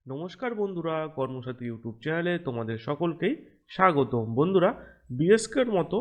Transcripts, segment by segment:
নমস্কার বন্ধুরা, কর্মসাথী ইউটিউব চ্যানেলে তোমাদের সকলকেই স্বাগতম। বন্ধুরা, বিএসকের মতো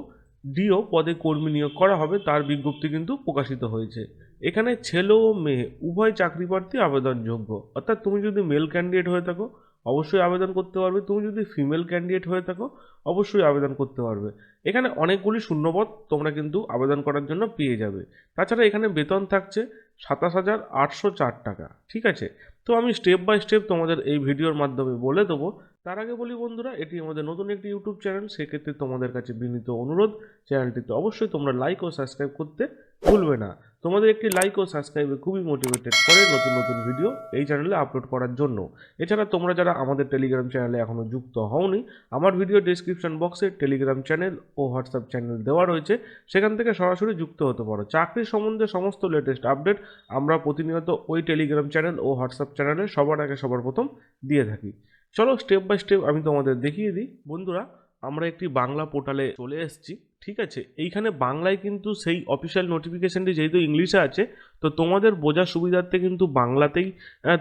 ডিও পদে কর্মী নিয়োগ করা হবে তার বিজ্ঞপ্তি কিন্তু প্রকাশিত হয়েছে। এখানে ছেলে ও মেয়ে উভয় চাকরি প্রার্থী আবেদনযোগ্য। অর্থাৎ তুমি যদি মেল ক্যান্ডিডেট হয়ে থাকো অবশ্যই আবেদন করতে পারবে, তুমি যদি ফিমেল ক্যান্ডিডেট হয়ে থাকো অবশ্যই আবেদন করতে পারবে। এখানে অনেকগুলি শূন্যপদ তোমরা কিন্তু আবেদন করার জন্য পেয়ে যাবে। তাছাড়া এখানে বেতন থাকছে 27,804 টাকা। ঠিক আছে, তো আমি স্টেপ বাই স্টেপ তোমাদের এই ভিডিওর মাধ্যমে বলে দেবো। তার আগে বলি বন্ধুরা, এটি আমাদের নতুন একটি ইউটিউব চ্যানেল, সেক্ষেত্রে তোমাদের কাছে বিনীত অনুরোধ, চ্যানেলটিতে অবশ্যই তোমরা লাইক ও সাবস্ক্রাইব করতে ভুলবে না। তোমাদের একটি লাইক ও সাবস্ক্রাইবে খুবই মোটিভেটেড করে নতুন নতুন ভিডিও এই চ্যানেলে আপলোড করার জন্য। এছাড়া তোমরা যারা আমাদের টেলিগ্রাম চ্যানেলে এখনও যুক্ত হওনি, আমার ভিডিও ডেসক্রিপশন বক্সে টেলিগ্রাম চ্যানেল ও হোয়াটসঅ্যাপ চ্যানেল দেওয়া রয়েছে, সেখান থেকে সরাসরি যুক্ত হতে পারো। চাকরির সম্বন্ধে সমস্ত লেটেস্ট আপডেট আমরা প্রতিনিয়ত ওই টেলিগ্রাম চ্যানেল ও হোয়াটসঅ্যাপ চ্যানেলে সবার আগে সবার প্রথম দিয়ে থাকি। চলো স্টেপ বাই স্টেপ আমি তোমাদের দেখিয়ে দিই। বন্ধুরা, আমরা একটি বাংলা পোর্টালে চলে এসেছি। ঠিক আছে, এইখানে বাংলায় কিন্তু সেই অফিসিয়াল নোটিফিকেশানটি যেহেতু ইংলিশে আছে, তো তোমাদের বোঝার সুবিধার্থে কিন্তু বাংলাতেই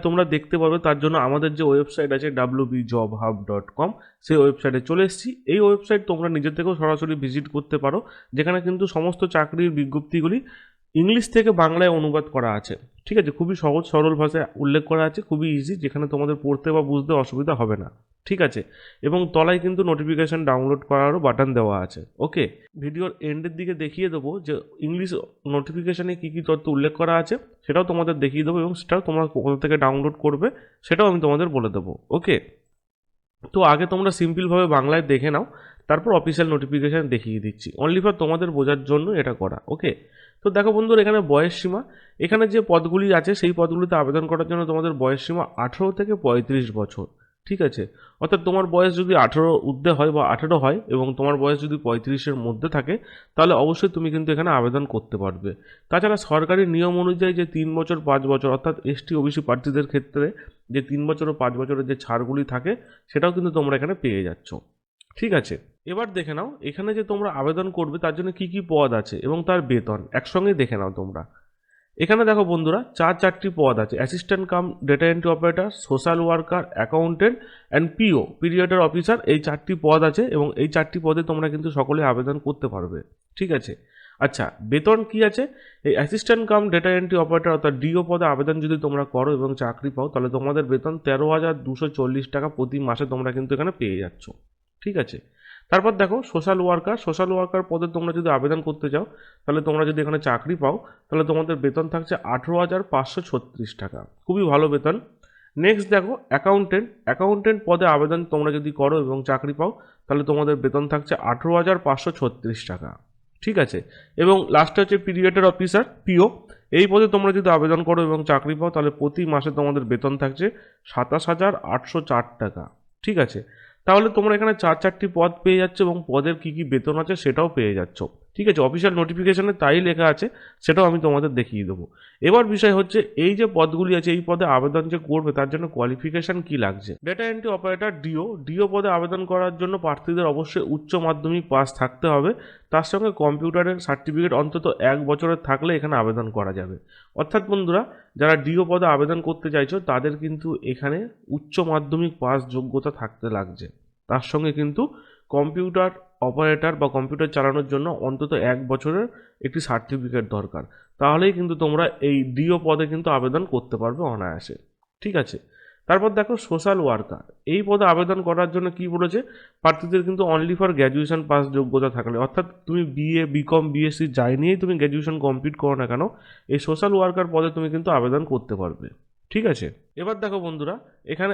তোমরা দেখতে পারবে। তার জন্য আমাদের যে ওয়েবসাইট আছে wbjobhub.com, সেই ওয়েবসাইটে চলে এসেছি। এই ওয়েবসাইট তোমরা নিজে থেকেও সরাসরি ভিজিট করতে পারো, যেখানে কিন্তু সমস্ত চাকরির বিজ্ঞপ্তিগুলি ইংলিশ থেকে বাংলায় অনুবাদ করা আছে। ঠিক আছে, খুবই সহজ সরল ভাষায় উল্লেখ করা আছে, খুবই ইজি, যেখানে তোমাদের পড়তে বা বুঝতে অসুবিধা হবে না। ঠিক আছে, এবং তলায় কিন্তু নোটিফিকেশান ডাউনলোড করারও বাটন দেওয়া আছে। ওকে, ভিডিওর এন্ডের দিকে দেখিয়ে দেবো যে ইংলিশ নোটিফিকেশানে কী কী তথ্য উল্লেখ করা আছে, সেটাও তোমাদের দেখিয়ে দেবো, এবং সেটাও তোমরা কোথা থেকে ডাউনলোড করবে সেটাও আমি তোমাদের বলে দেবো। ওকে, তো আগে তোমরা সিম্পলভাবে বাংলায় দেখে নাও, তারপর অফিসিয়াল নোটিফিকেশান দেখিয়ে দিচ্ছি। অনলি ফর তোমাদের বোঝার জন্য এটা করা। ওকে, তো দেখো বন্ধুরা, এখানে বয়স সীমা, এখানে যে পদগুলি আছে সেই পদগুলিতে আবেদন করার জন্য তোমাদের বয়স সীমা 18 থেকে 35 বছর। ঠিক আছে, অর্থাৎ তোমার বয়স যদি 18 ঊর্ধ্বে হয় বা 18 হয় এবং তোমার বয়স যদি 35-এর মধ্যে থাকে, তাহলে অবশ্যই তুমি কিন্তু এখানে আবেদন করতে পারবে। তাছাড়া সরকারি নিয়ম অনুযায়ী যে 3 বছর 5 বছর, অর্থাৎ এসটি ওবিসি প্রার্থীদের ক্ষেত্রে যে 3 বছর ও 5 বছরের যে ছাড়গুলি থাকে সেটাও কিন্তু তোমরা এখানে পেয়ে যাচ্ছ। ঠিক আছে, এবার দেখে নাও এখানে যে তোমরা আবেদন করবে তার জন্য কি কি পদ আছে এবং তার বেতন একসঙ্গে দেখে নাও তোমরা। এখানে দেখো বন্ধুরা, চারটি পদ আছে: assistant cum data entry operator, social worker, accountant and PO পিরিয়ডের অফিসার। এই 4টি পদ আছে এবং এই 4টি পদে তোমরা কিন্তু সকলে আবেদন করতে পারবে। ঠিক আছে, আচ্ছা, বেতন কি আছে? এই assistant cum data entry operator অর্থাৎ ডিও পদে আবেদন যদি তোমরা করো এবং চাকরি পাও, তাহলে তোমাদের বেতন 13,240 টাকা প্রতি মাসে তোমরা কিন্তু এখানে পেয়ে যাচ্ছ। ঠিক আছে, তারপর দেখো সোশ্যাল ওয়ার্কার পদে তোমরা যদি আবেদন করতে চাও, তাহলে তোমরা যদি এখানে চাকরি পাও, তাহলে তোমাদের বেতন থাকছে 18,536 টাকা, খুবই ভালো বেতন। নেক্সট দেখো অ্যাকাউন্টেন্ট পদে আবেদন তোমরা যদি করো এবং চাকরি পাও, তাহলে তোমাদের বেতন থাকছে 18,536 টাকা। ঠিক আছে, এবং লাস্টে হচ্ছে পিরিয়ডের অফিসার পিও, এই পদে তোমরা যদি আবেদন করো এবং চাকরি পাও, তাহলে প্রতি মাসে তোমাদের বেতন থাকছে 27,804 টাকা। ঠিক আছে, তাহলে তোমরা এখানে চারটি পদ পেয়ে যাচ্ছ এবং পদের কি কি বেতন আছে সেটাও পেয়ে যাচ্ছ। ঠিক আছে, অফিসিয়াল নোটিফিকেশনে তাই লেখা আছে, সেটাও আমি তোমাদের দেখিয়ে দেবো। এবার বিষয় হচ্ছে এই যে পদগুলি আছে, এই পদে আবেদন যে করবে তার জন্য কোয়ালিফিকেশন কি লাগছে। ডেটা এন্ট্রি অপারেটর ডিও পদে আবেদন করার জন্য প্রার্থীদের অবশ্যই উচ্চ মাধ্যমিক পাস থাকতে হবে, তার সঙ্গে কম্পিউটারের সার্টিফিকেট অন্তত 1 বছরের থাকলে এখানে আবেদন করা যাবে। অর্থাৎ বন্ধুরা, যারা ডিও পদে আবেদন করতে চাইছো তাদের কিন্তু এখানে উচ্চ মাধ্যমিক পাস যোগ্যতা থাকতে লাগছে, তার সঙ্গে কিন্তু কম্পিউটার অপারেটর বা কম্পিউটার চালানোর জন্য অন্তত 1 বছরের একটি সার্টিফিকেট দরকার। তাহলেই কিন্তু তোমরা এই ডিও পদে কিন্তু আবেদন করতে পারবে অনায়াসে। ঠিক আছে, তারপর দেখো সোশ্যাল ওয়ার্কার, এই পদে আবেদন করার জন্য কি বলেছে, প্রার্থীদের কিন্তু অনলি ফর গ্র্যাজুয়েশন পাস যোগ্যতা থাকলে, অর্থাৎ তুমি বিএ বিকম বিএসসি যাই নিয়েই তুমি গ্র্যাজুয়েশন কমপ্লিট করো না কেন, এই সোশ্যাল ওয়ার্কার পদে তুমি কিন্তু আবেদন করতে পারবে। ঠিক আছে, এবার দেখো বন্ধুরা, এখানে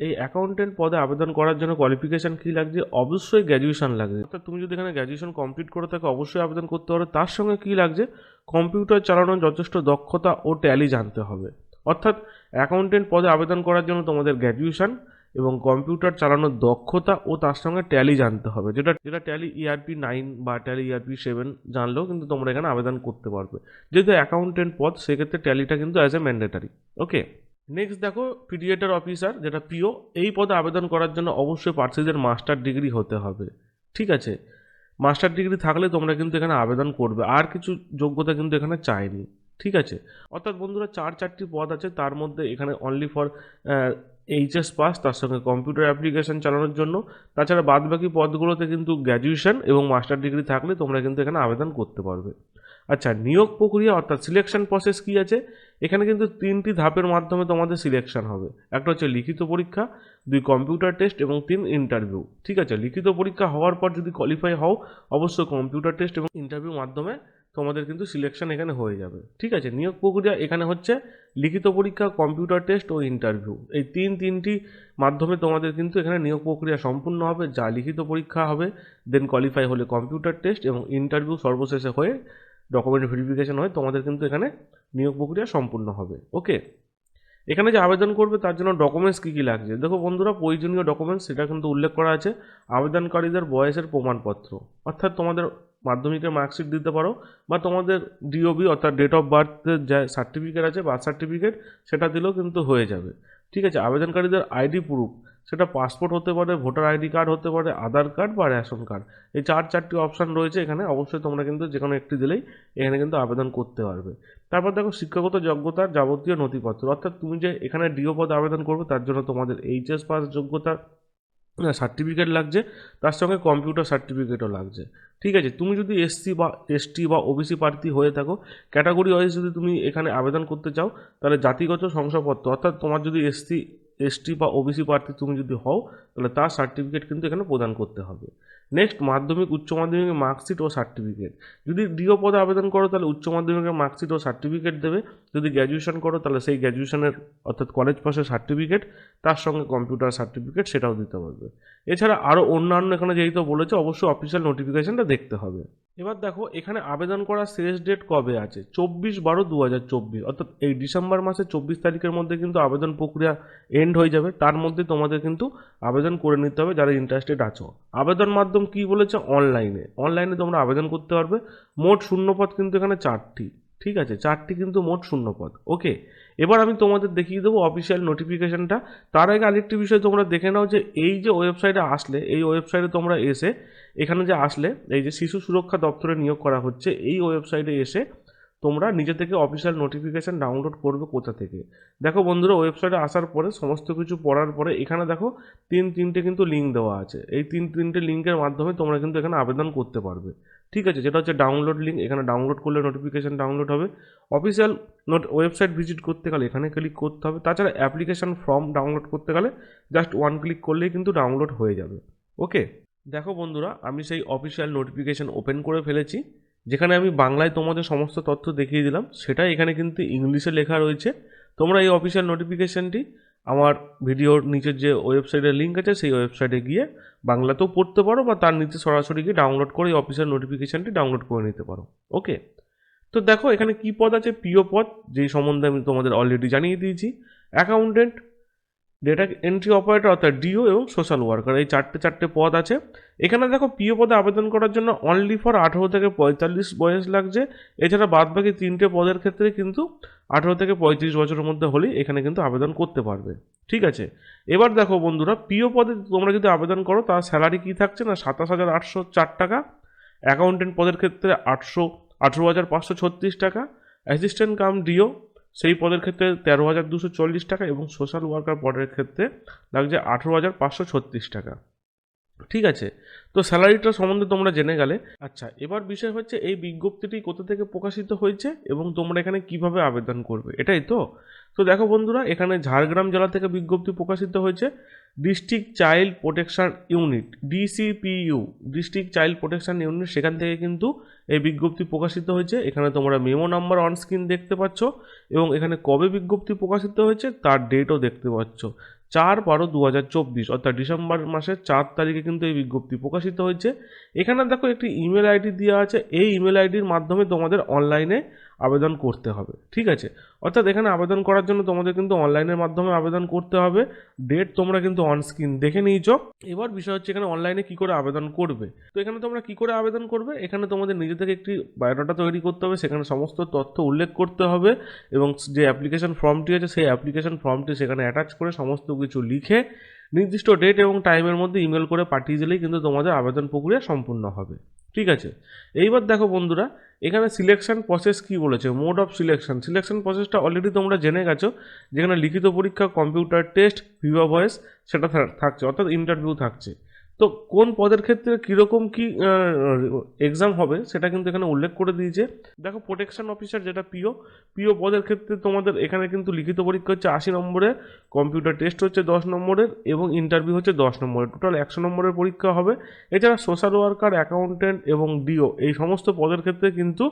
এই অ্যাকাউন্টেন্ট পদে আবেদন করার জন্য কোয়ালিফিকেশান কী লাগছে, অবশ্যই গ্র্যাজুয়েশন লাগছে। অর্থাৎ তুমি যদি এখানে গ্র্যাজুয়েশন কমপ্লিট করে থাকো অবশ্যই আবেদন করতে পারো। তার সঙ্গে কী লাগছে, কম্পিউটার চালানোর যথেষ্ট দক্ষতা ও ট্যালি জানতে হবে। অর্থাৎ অ্যাকাউন্টেন্ট পদে আবেদন করার জন্য তোমাদের গ্র্যাজুয়েশন এবং কম্পিউটার চালানোর দক্ষতা ও তার সঙ্গে ট্যালি জানতে হবে, যেটা ট্যালি ERP9 বা ট্যালি ERP7 জানলেও কিন্তু তোমরা এখানে আবেদন করতে পারবে। যেহেতু অ্যাকাউন্টেন্ট পদ, সেক্ষেত্রে ট্যালিটা কিন্তু as a mandatory. Okay, next দেখো পিরিয়ডের অফিসার যেটা পিও, এই পদে আবেদন করার জন্য অবশ্যই প্রার্থীদের মাস্টার ডিগ্রি হতে হবে। ঠিক আছে, মাস্টার ডিগ্রি থাকলে তোমরা কিন্তু এখানে আবেদন করবে, আর কিছু যোগ্যতা কিন্তু এখানে চাইনি। ঠিক আছে, অর্থাৎ বন্ধুরা চারটি পদ আছে, তার মধ্যে এখানে অনলি ফর এইচএস পাস, তার সঙ্গে কম্পিউটার অ্যাপ্লিকেশন চালানোর জন্য। তাছাড়া বাদবাকি পদগুলোতে কিন্তু গ্র্যাজুয়েশন এবং মাস্টার ডিগ্রি থাকলে তোমরা কিন্তু এখানে আবেদন করতে পারবে। আচ্ছা, নিয়োগ প্রক্রিয়া অর্থাৎ সিলেকশন প্রসেস কী আছে, এখানে কিন্তু 3টি ধাপের মাধ্যমে তোমাদের সিলেকশন হবে। একটা হচ্ছে লিখিত পরীক্ষা, 2 কম্পিউটার টেস্ট এবং 3 ইন্টারভিউ। ঠিক আছে, লিখিত পরীক্ষা হওয়ার পর যদি কোয়ালিফাই হও, অবশ্যই কম্পিউটার টেস্ট এবং ইন্টারভিউর মাধ্যমে তোমাদের কিন্তু সিলেকশন এখানে হয়ে যাবে। ঠিক আছে, নিয়োগ প্রক্রিয়া এখানে হচ্ছে লিখিত পরীক্ষা, কম্পিউটার টেস্ট ও ইন্টারভিউ, এই তিনটি মাধ্যমে তোমাদের কিন্তু এখানে নিয়োগ প্রক্রিয়া সম্পূর্ণ হবে। যা লিখিত পরীক্ষা হবে, দেন কোয়ালিফাই হলে কম্পিউটার টেস্ট এবং ইন্টারভিউ সর্বশেষে হয়ে ডকুমেন্ট ভেরিফিকেশন হয়, তোমাদের কিন্তু এখানে নিয়োগ প্রক্রিয়া সম্পূর্ণ হবে। ওকে, এখানে যে আবেদন করবে তার জন্য ডকুমেন্টস কী কী লাগছে, দেখো বন্ধুরা, প্রয়োজনীয় ডকুমেন্টস সেটা কিন্তু উল্লেখ করা আছে। আবেদনকারীদের বয়সের প্রমাণপত্র, অর্থাৎ তোমাদের মাধ্যমিকের মার্কশিট দিতে পারো, বা তোমাদের ডিওবি অর্থাৎ ডেট অফ বার্থের যে সার্টিফিকেট আছে, বার্থ সার্টিফিকেট, সেটা দিলেও কিন্তু হয়ে যাবে। ঠিক আছে, আবেদনকারীদের আইডি প্রুফ, সেটা পাসপোর্ট হতে পারে, ভোটার আইডি কার্ড হতে পারে, আধার কার্ড বা রেশন কার্ড, এই চারটি অপশান রয়েছে এখানে। অবশ্যই তোমরা কিন্তু যে কোনো একটি দিলেই এখানে কিন্তু আবেদন করতে পারবে। তারপর দেখো শিক্ষাগত যোগ্যতার যাবতীয় নথিপত্র, অর্থাৎ তুমি যে এখানে ডিও পদে আবেদন করবে তার জন্য তোমাদের এইচএস পাস যোগ্যতার সার্টিফিকেট লাগছে, তার সঙ্গে কম্পিউটার সার্টিফিকেটও লাগছে। ঠিক আছে, তুমি যদি এসসি বা এসটি বা ওবিসি প্রার্থী হয়ে থাকো, ক্যাটাগরি ওয়াইজ যদি তুমি এখানে আবেদন করতে চাও, তাহলে জাতিগত শংসাপত্র, অর্থাৎ তোমার যদি এসটি বা ওবিসি প্রার্থী তুমি যদি হও, তাহলে তার সার্টিফিকেট কিন্তু এখানে প্রদান করতে হবে। নেক্সট, মাধ্যমিক উচ্চ মাধ্যমিকের মার্কশিট ও সার্টিফিকেট। যদি ডিও পদে আবেদন করো তাহলে উচ্চ মাধ্যমিকের মার্কশিট ও সার্টিফিকেট দেবে। যদি গ্র্যাজুয়েশন করো তাহলে সেই গ্র্যাজুয়েশনের অর্থাৎ কলেজ পাসের সার্টিফিকেট, তার সঙ্গে কম্পিউটার সার্টিফিকেট সেটাও দিতে পারবে। এছাড়া আরও অন্যান্য এখানে যেহেতু বলেছে, অবশ্যই অফিসিয়াল নোটিফিকেশনটা দেখতে হবে। এবার দেখো এখানে আবেদন করার শেষ ডেট কবে আছে, 24/12/2024, অর্থাৎ এই ডিসেম্বর মাসের 24 তারিখের মধ্যে কিন্তু আবেদন প্রক্রিয়া এন্ড হয়ে যাবে। তার মধ্যে তোমাদের কিন্তু আবেদন করে নিতে হবে যারা ইন্টারেস্টেড আছো। আবেদন মাধ্যম কি বলেছে, অনলাইনে তোমরা আবেদন করতে পারবে। মোট শূন্যপদ কিন্তু এখানে 4টি। ঠিক আছে, 4টি কিন্তু মোট শূন্যপদ। ওকে, এবার আমি তোমাদের দেখিয়ে দেবো অফিসিয়াল নোটিফিকেশনটা। তার আগে আরেকটি বিষয় তোমরা দেখে নাও যে এই যে ওয়েবসাইটে আসলে, এই ওয়েবসাইটে তোমরা এসে এখানে যে আসলে, এই যে শিশু সুরক্ষা দপ্তরে নিয়োগ করা হচ্ছে, এই ওয়েবসাইটে এসে তোমরা নিজে থেকে অফিসিয়াল নোটিফিকেশান ডাউনলোড করবে কোথা থেকে। দেখো বন্ধুরা, ওয়েবসাইটে আসার পরে সমস্ত কিছু পড়ার পরে এখানে দেখো তিনটে কিন্তু লিঙ্ক দেওয়া আছে। এই তিনটে লিঙ্কের মাধ্যমে তোমরা কিন্তু এখানে আবেদন করতে পারবে। ঠিক আছে, যেটা হচ্ছে ডাউনলোড লিঙ্ক, এখানে ডাউনলোড করলে নোটিফিকেশান ডাউনলোড হবে। অফিসিয়াল ওয়েবসাইট ভিজিট করতে গেলে এখানে ক্লিক করতে হবে। তাছাড়া অ্যাপ্লিকেশান ফর্ম ডাউনলোড করতে গেলে জাস্ট 1 ক্লিক করলেই কিন্তু ডাউনলোড হয়ে যাবে। ওকে, দেখো বন্ধুরা, আমি সেই অফিসিয়াল নোটিফিকেশান ওপেন করে ফেলেছি। যেখানে আমি বাংলায় তোমাদের সমস্ত তথ্য দেখিয়ে দিলাম, সেটাই এখানে কিন্তু ইংলিশে লেখা রয়েছে। তোমরা এই অফিসিয়াল নোটিফিকেশানটি আমার ভিডিওর নিচের যে ওয়েবসাইটের লিঙ্ক আছে, সেই ওয়েবসাইটে গিয়ে বাংলাতেও পড়তে পারো, বা তার নিচে সরাসরি গিয়ে ডাউনলোড করে এই অফিসিয়াল নোটিফিকেশানটি ডাউনলোড করে নিতে পারো। ওকে, তো দেখো এখানে কী পদ আছে, পিও পদ, যেই সম্বন্ধে আমি তোমাদের অলরেডি জানিয়ে দিয়েছি। অ্যাকাউন্টেন্ট, ডেটা এন্ট্রি অপারেটর অর্থাৎ ডিও এবং সোশ্যাল ওয়ার্কার, এই চারটে পদ আছে। এখানে দেখো পিও পদে আবেদন করার জন্য অনলি ফর 18 থেকে 45 বয়স লাগছে। এছাড়া বাদবাকি 3টে পদের ক্ষেত্রে কিন্তু 18 থেকে 35 বছরের মধ্যে হলেই এখানে কিন্তু আবেদন করতে পারবে। ঠিক আছে, এবার দেখো বন্ধুরা, পিও পদে তোমরা যদি আবেদন করো তার স্যালারি কী থাকছে না, 27,804 টাকা। অ্যাকাউন্টেন্ট পদের ক্ষেত্রে 18,536 টাকা। অ্যাসিস্ট্যান্ট কাম ডিও সেই পদের ক্ষেত্রে 13,240 টাকা, এবং সোশ্যাল ওয়ার্কার পদের ক্ষেত্রে লাগছে 18,536 টাকা। ঠিক আছে, তো স্যালারিটা সম্বন্ধে তোমরা জেনে গেলে। আচ্ছা, এবার বিষয় হচ্ছে এই বিজ্ঞপ্তিটি কোথা থেকে প্রকাশিত হয়েছে এবং তোমরা এখানে কিভাবে আবেদন করবে, এটাই তো। তো দেখো বন্ধুরা, এখানে ঝাড়গ্রাম জেলা থেকে বিজ্ঞপ্তি প্রকাশিত হয়েছে। District child protection unit, DCPU, district child protection unit, সেখান থেকে কিন্তু এই বিজ্ঞপ্তি প্রকাশিত হয়েছে। এখানে তোমরা মেমো নাম্বার অন স্ক্রিন দেখতে পাচ্ছ, এবং এখানে কবে বিজ্ঞপ্তি প্রকাশিত হয়েছে তার ডেটও দেখতে পাচ্ছ। 4/12/2024, অর্থাৎ ডিসেম্বর মাসের 4 তারিখে কিন্তু এই বিজ্ঞপ্তি প্রকাশিত হয়েছে। এখানে দেখো একটি ইমেল আইডি দেওয়া আছে, এই ইমেল আইডির মাধ্যমে তোমাদের অনলাইনে আবেদন করতে হবে। ঠিক আছে, অর্থাৎ এখানে আবেদন করার জন্য তোমাদের কিন্তু অনলাইনের মাধ্যমে আবেদন করতে হবে। ডেট তোমরা কিন্তু অন স্ক্রিন দেখে নিয়েছ। এবার বিষয় হচ্ছে এখানে অনলাইনে কি করে আবেদন করবে। তো এখানে তোমরা কি করে আবেদন করবে, এখানে তোমাদের নিজে থেকে একটি বায়োডাটা তৈরি করতে হবে, সেখানে সমস্ত তথ্য উল্লেখ করতে হবে, এবং যে অ্যাপ্লিকেশন ফর্মটি আছে সেই অ্যাপ্লিকেশন ফর্মটি সেখানে অ্যাটাচ করে সমস্ত কিছু লিখে নির্দিষ্ট ডেট এবং টাইমের মধ্যে ইমেল করে পাঠিয়ে দিলেই কিন্তু তোমাদের আবেদন প্রক্রিয়া সম্পূর্ণ হবে। ঠিক আছে, এইবার দেখো বন্ধুরা, এখানে সিলেকশন প্রসেস কি বলেছে, মোড অফ সিলেকশন প্রসেসটা অলরেডি তোমরা জেনে গেছো, যেখানে লিখিত পরীক্ষা, কম্পিউটার টেস্ট, ভিভা ভয়েস সেটা থাকছে, অর্থাৎ ইন্টারভিউ থাকছে। তো কোন পদের ক্ষেত্রে কীরকম কী এক্সাম হবে সেটা কিন্তু এখানে উল্লেখ করে দিয়েছে। দেখো, প্রোটেকশন অফিসার যেটা পিও পদের ক্ষেত্রে তোমাদের এখানে কিন্তু লিখিত পরীক্ষা হচ্ছে 80 নম্বরের, কম্পিউটার টেস্ট হচ্ছে 10 নম্বরের এবং ইন্টারভিউ হচ্ছে 10 নম্বরের, টোটাল 100 নম্বরের পরীক্ষা হবে। এছাড়া সোশ্যাল ওয়ার্কার, অ্যাকাউন্টেন্ট এবং ডিও এই সমস্ত পদের ক্ষেত্রে কিন্তু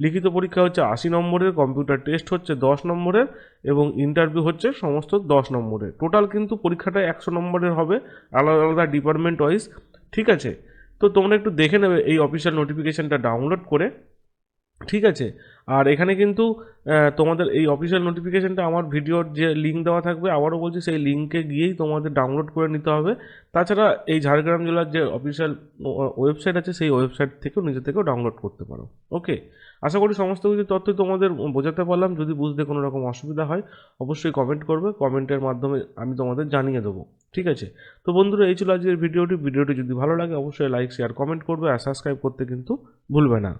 লিখিত পরীক্ষা হচ্ছে 80 নম্বরের, কম্পিউটার টেস্ট হচ্ছে 10 নম্বরের এবং ইন্টারভিউ হচ্ছে সমস্ত 10 নম্বরের। টোটাল কিন্তু পরীক্ষাটা 100 নম্বরের হবে, আলাদা আলাদা ডিপার্টমেন্ট ওয়াইজ। ঠিক আছে, তো তোমরা একটু দেখে নেবে এই অফিসিয়াল নোটিফিকেশানটা ডাউনলোড করে। ঠিক আছে, আর এখানে কিন্তু তোমাদের এই অফিসিয়াল নোটিফিকেশানটা আমার ভিডিওর যে লিঙ্ক দেওয়া থাকবে, আবারও বলছি সেই লিঙ্কে গিয়েই তোমাদের ডাউনলোড করে নিতে হবে। তাছাড়া এই ঝাড়গ্রাম জেলার যে অফিসিয়াল ওয়েবসাইট আছে সেই ওয়েবসাইট থেকেও নিজে থেকেও ডাউনলোড করতে পারো। ওকে, আশা করি সমস্ত কিছু তথ্য তোমাদের বোঝাতে পারলাম। যদি বুঝতে কোনো রকম অসুবিধা হয় অবশ্যই কমেন্ট করবে, কমেন্টের মাধ্যমে আমি তোমাদের জানিয়ে দেবো। ঠিক আছে, তো বন্ধুরা এই ছিল আজকের ভিডিওটি যদি ভালো লাগে অবশ্যই লাইক, শেয়ার, কমেন্ট করবে আর সাবস্ক্রাইব করতে কিন্তু ভুলবে না।